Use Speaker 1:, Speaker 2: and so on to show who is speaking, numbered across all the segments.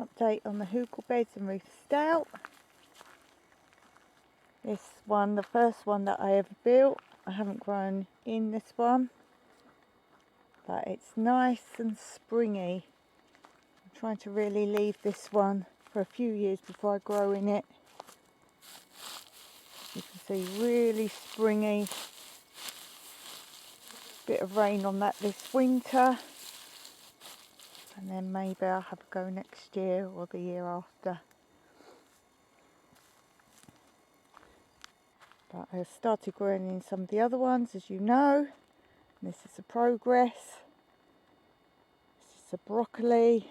Speaker 1: Update on the Hugel Beds and Ruth Stout. This one, the first one that I ever built. I haven't grown in this one, but it's nice and springy. I'm trying to really leave this one for a few years before I grow in it. You can see really springy. Bit of rain on that this winter, and then maybe I'll have a go next year or the year after. But I started growing in some of the other ones, as you know. This is the progress. This is the broccoli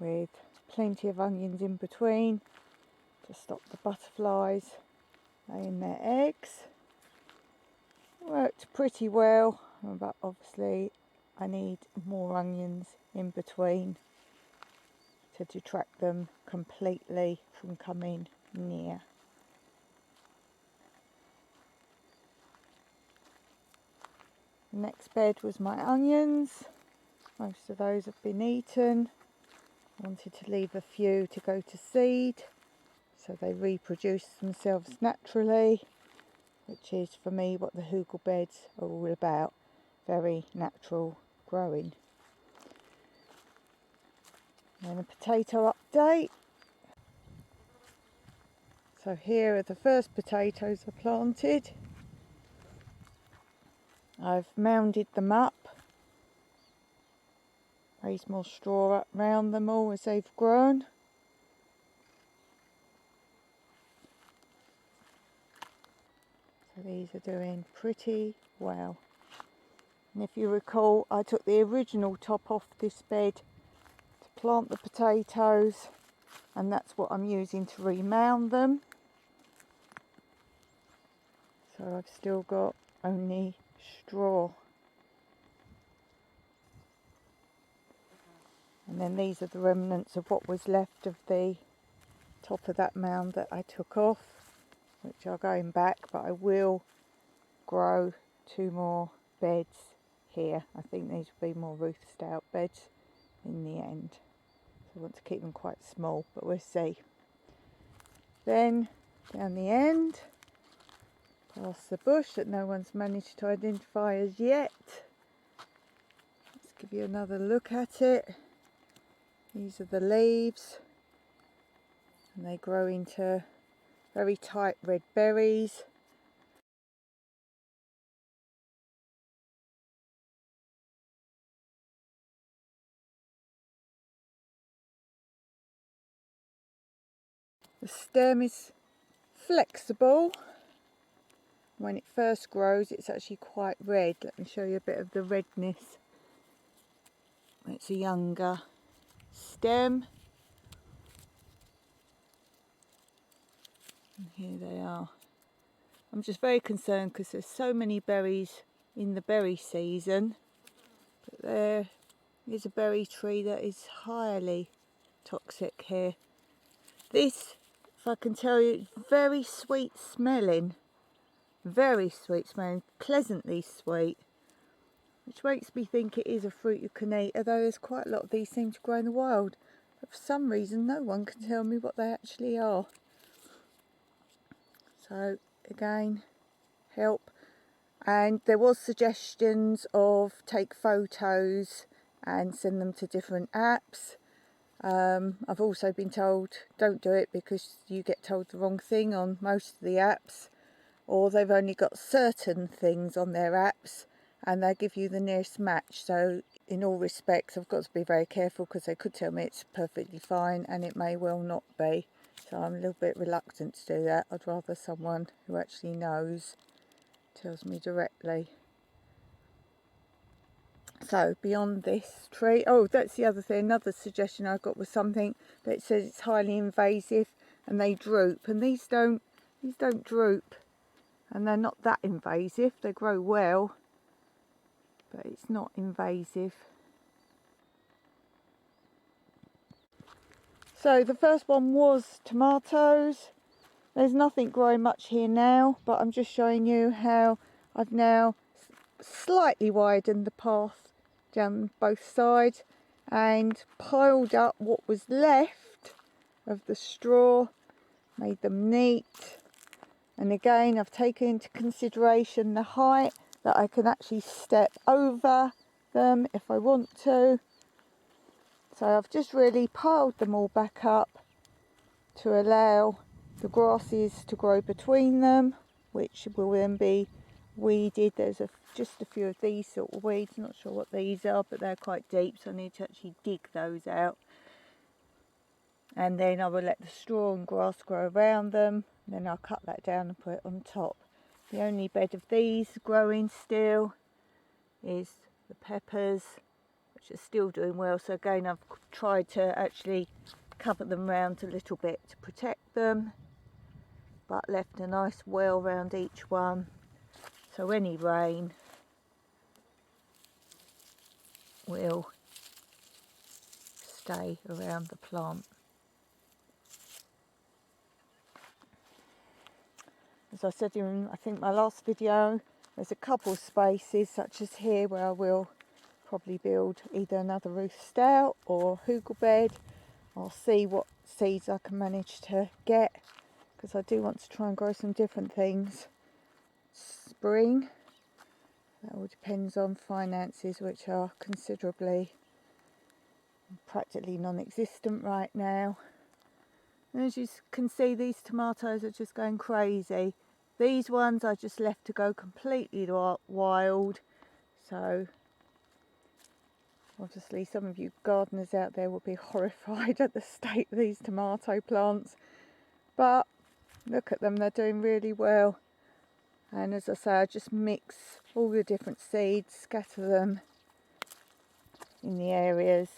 Speaker 1: with plenty of onions in between to stop the butterflies laying their eggs. Worked pretty well, but obviously I need more onions in between to detract them completely from coming near. The next bed was my onions. Most of those have been eaten. I wanted to leave a few to go to seed so they reproduce themselves naturally, which is for me what the Hugel Beds are all about. Very natural growing. And then a potato update. So here are the first potatoes I planted. I've mounded them up, raised more straw up round them all as they've grown. So these are doing pretty well. And if you recall, I took the original top off this bed to plant the potatoes, and that's what I'm using to remound them. So I've still got only straw. And then these are the remnants of what was left of the top of that mound that I took off, which are going back, but I will grow 2 more beds here. I think these will be more Ruth Stout beds in the end. So I want to keep them quite small, but we'll see. Then down the end, past the bush that no one's managed to identify as yet. Let's give you another look at it. These are the leaves, and they grow into very tight red berries. The stem is flexible. When it first grows, it's actually quite red. Let me show you a bit of the redness. It's a younger stem. And here they are. I'm just very concerned because there's so many berries in the berry season. But there is a berry tree that is highly toxic here. This, if I can tell you, it's very sweet smelling. Very sweet smelling, pleasantly sweet, which makes me think it is a fruit you can eat, although there's quite a lot of these seem to grow in the wild, but for some reason no one can tell me what they actually are. So again, help. And there was suggestions of take photos and send them to different apps. I've also been told don't do it because you get told the wrong thing on most of the apps, or they've only got certain things on their apps and they give you the nearest match. So in all respects I've got to be very careful because they could tell me it's perfectly fine and it may well not be. So I'm a little bit reluctant to do that. I'd rather someone who actually knows tells me directly. So beyond this tree, oh, that's the other thing, another suggestion I got was something that says it's highly invasive and they droop, and these don't droop. And they're not that invasive, they grow well, but it's not invasive. So the first one was tomatoes. There's nothing growing much here now, but I'm just showing you how I've now slightly widened the path down both sides, and piled up what was left of the straw, made them neat. And again, I've taken into consideration the height, that I can actually step over them if I want to. So I've just really piled them all back up to allow the grasses to grow between them, which will then be weeded. There's just a few of these sort of weeds, not sure what these are, but they're quite deep, so I need to actually dig those out. And then I will let the straw and grass grow around them, and then I'll cut that down and put it on top. The only bed of these growing still is the peppers, which are still doing well. So again, I've tried to actually cover them round a little bit to protect them, but left a nice well around each one, so any rain will stay around the plant. As I said in, I think, my last video, there's a couple of spaces such as here where I will probably build either another Ruth Stout or Hugel Bed. I'll see what seeds I can manage to get, because I do want to try and grow some different things spring. That all depends on finances, which are practically non-existent right now. And as you can see, these tomatoes are just going crazy. These ones I just left to go completely wild. So obviously some of you gardeners out there will be horrified at the state of these tomato plants. But look at them, they're doing really well. And as I say, I just mix all the different seeds, scatter them in the areas.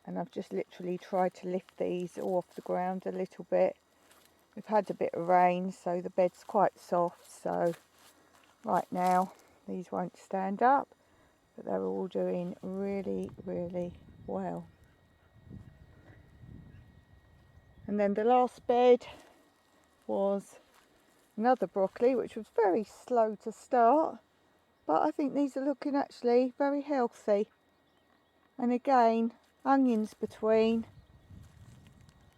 Speaker 1: And I've just literally tried to lift these all off the ground a little bit. We've had a bit of rain, so the bed's quite soft, so right now these won't stand up, but they're all doing really, really well. And then the last bed was another broccoli, which was very slow to start, but I think these are looking actually very healthy. And again, onions between.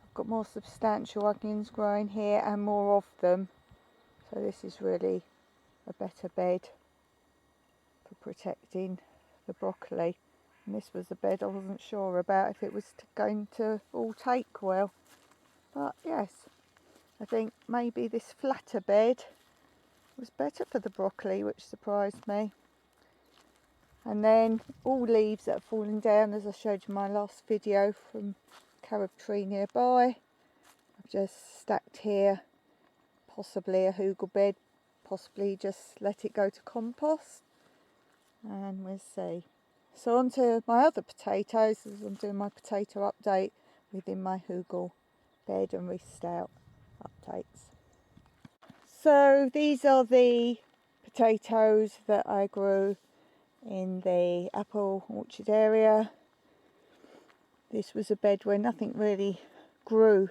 Speaker 1: I've got more substantial onions growing here and more of them, so this is really a better bed for protecting the broccoli. And this was a bed I wasn't sure about if it was going to all take well, but yes, I think maybe this flatter bed was better for the broccoli, which surprised me. And then all leaves that have fallen down, as I showed you in my last video, from carob tree nearby, I've just stacked here, possibly a Hugel bed, possibly just let it go to compost, and we'll see. So on to my other potatoes, as I'm doing my potato update within my Hugel Bed and Ruth Stout updates. So these are the potatoes that I grew in the apple orchard area. This was a bed where nothing really grew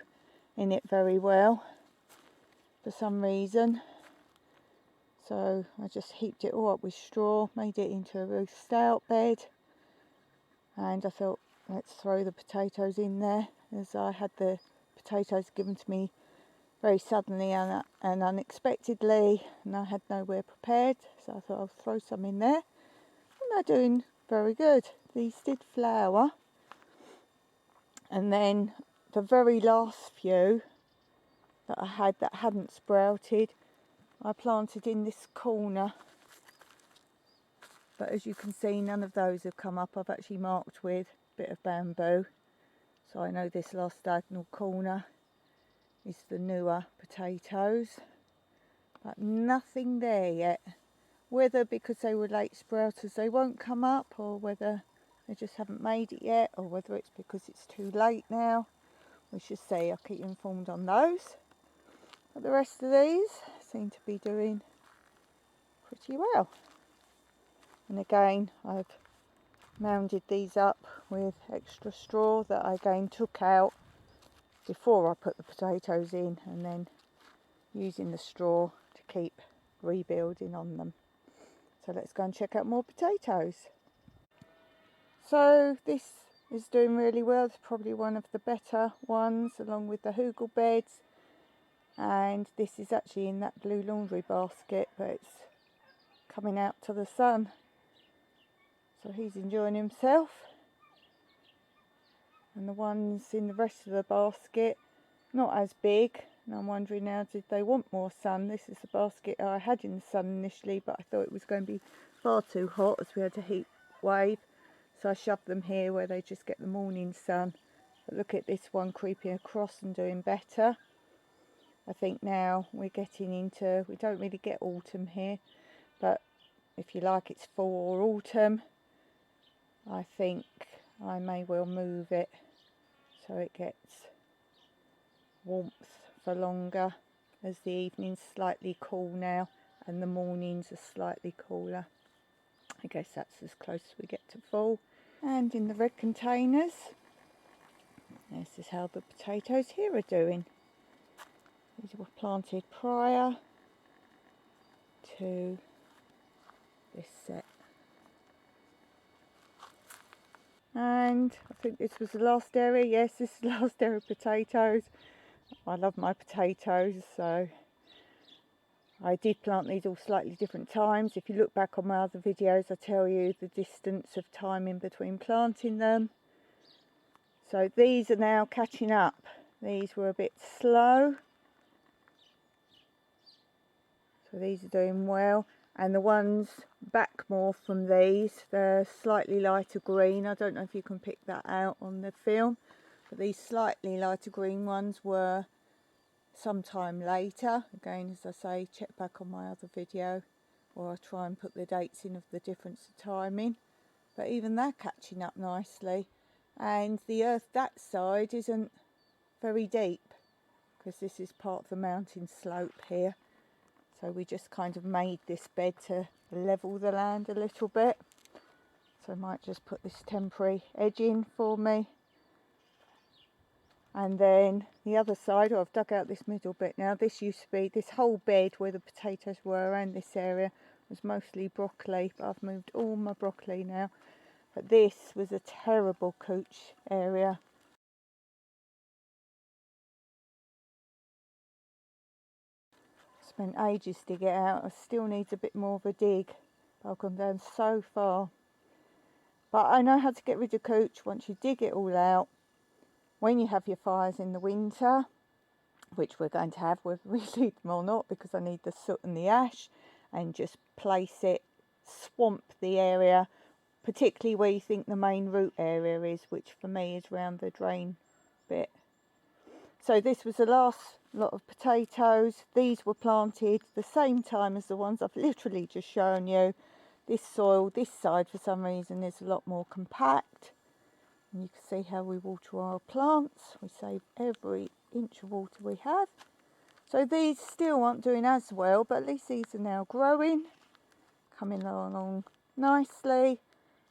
Speaker 1: in it very well for some reason, so I just heaped it all up with straw, made it into a Ruth Stout bed, and I thought, let's throw the potatoes in there, as I had the potatoes given to me very suddenly and unexpectedly, and I had nowhere prepared, so I thought I'll throw some in there. And they're doing very good. These did flower, and then the very last few that I had that hadn't sprouted, I planted in this corner, but as you can see, none of those have come up. I've actually marked with a bit of bamboo, so I know this last diagonal corner is the newer potatoes, but nothing there yet. Whether because they were late sprouters they won't come up, or whether they just haven't made it yet, or whether it's because it's too late now, we shall see. I'll keep you informed on those. But the rest of these seem to be doing pretty well. And again, I've mounded these up with extra straw that I again took out before I put the potatoes in, and then using the straw to keep rebuilding on them. So let's go and check out more potatoes. So this is doing really well. It's probably one of the better ones, along with the Hugel Beds. And this is actually in that blue laundry basket, but it's coming out to the sun. So he's enjoying himself. And the ones in the rest of the basket, not as big. And I'm wondering now, did they want more sun? This is the basket I had in the sun initially, but I thought it was going to be far too hot as we had a heat wave. So I shoved them here where they just get the morning sun. But look at this one creeping across and doing better. I think now we're getting into, we don't really get autumn here, but if you like, it's fall or autumn. I think I may well move it so it gets warmth for longer, as the evening's slightly cool now and the mornings are slightly cooler. I guess that's as close as we get to fall. And in the red containers, this is how the potatoes here are doing. These were planted prior to this set. And I think this was the last area. Yes, this is the last area of potatoes. I love my potatoes, so I did plant these all slightly different times. If you look back on my other videos, I tell you the distance of time in between planting them. So these are now catching up. These were a bit slow. So these are doing well. And the ones back more from these, they're slightly lighter green. I don't know if you can pick that out on the film. But these slightly lighter green ones were sometime later. Again, as I say, check back on my other video, or I try and put the dates in of the difference of timing. But even they're catching up nicely. And the earth that side isn't very deep, because this is part of the mountain slope here. So we just kind of made this bed to level the land a little bit. So I might just put this temporary edge in for me. And then the other side, I've dug out this middle bit now. This used to be, this whole bed where the potatoes were around this area was mostly broccoli, but I've moved all my broccoli now. But this was a terrible couch area. Spent ages to get out. It still needs a bit more of a dig. I've gone down so far. But I know how to get rid of couch once you dig it all out. When you have your fires in the winter, which we're going to have whether we leave them or not, because I need the soot and the ash, and just place it, swamp the area, particularly where you think the main root area is, which for me is round the drain bit. So this was the last lot of potatoes. These were planted the same time as the ones I've literally just shown you. This soil, this side for some reason is a lot more compact. And you can see how we water our plants. We save every inch of water we have. So these still aren't doing as well, but at least these are now growing, coming along nicely.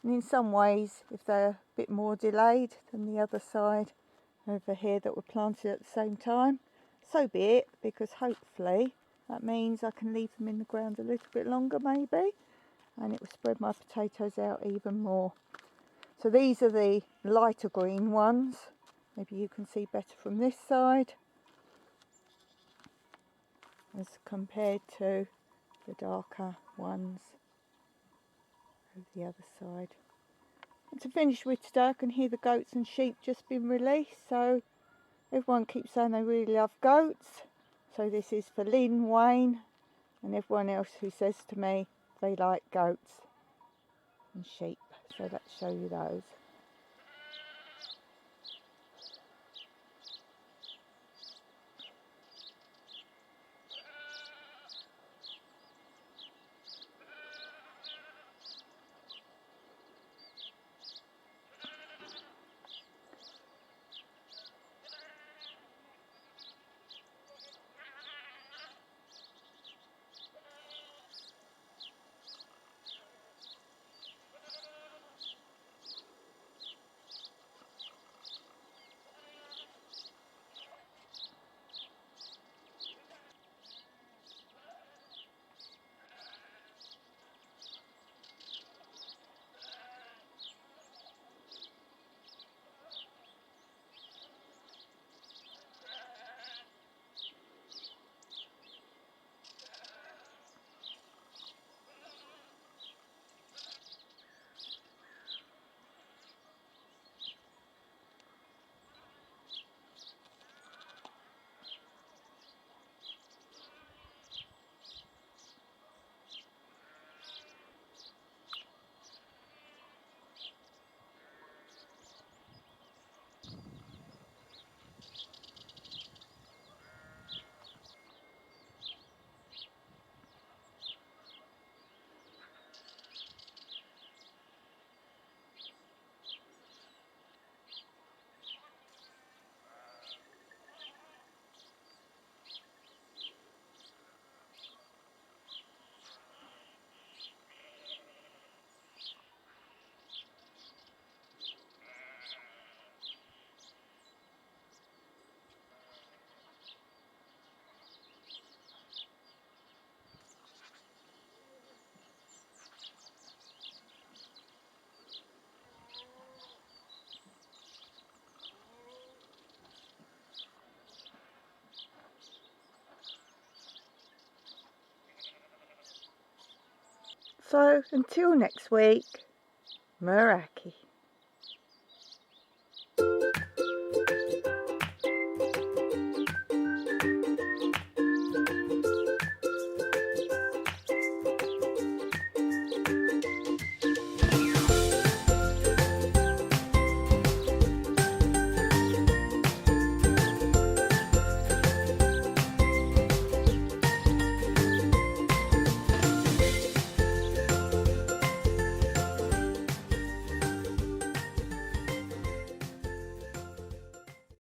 Speaker 1: And in some ways, if they're a bit more delayed than the other side over here that were planted at the same time, so be it, because hopefully that means I can leave them in the ground a little bit longer maybe, and it will spread my potatoes out even more. So these are the lighter green ones. Maybe you can see better from this side as compared to the darker ones over the other side. And to finish with today, I can hear the goats and sheep just been released, so everyone keeps saying they really love goats. So this is for Lynn, Wayne and everyone else who says to me they like goats and sheep. So let's show you those. So until next week, Meraki.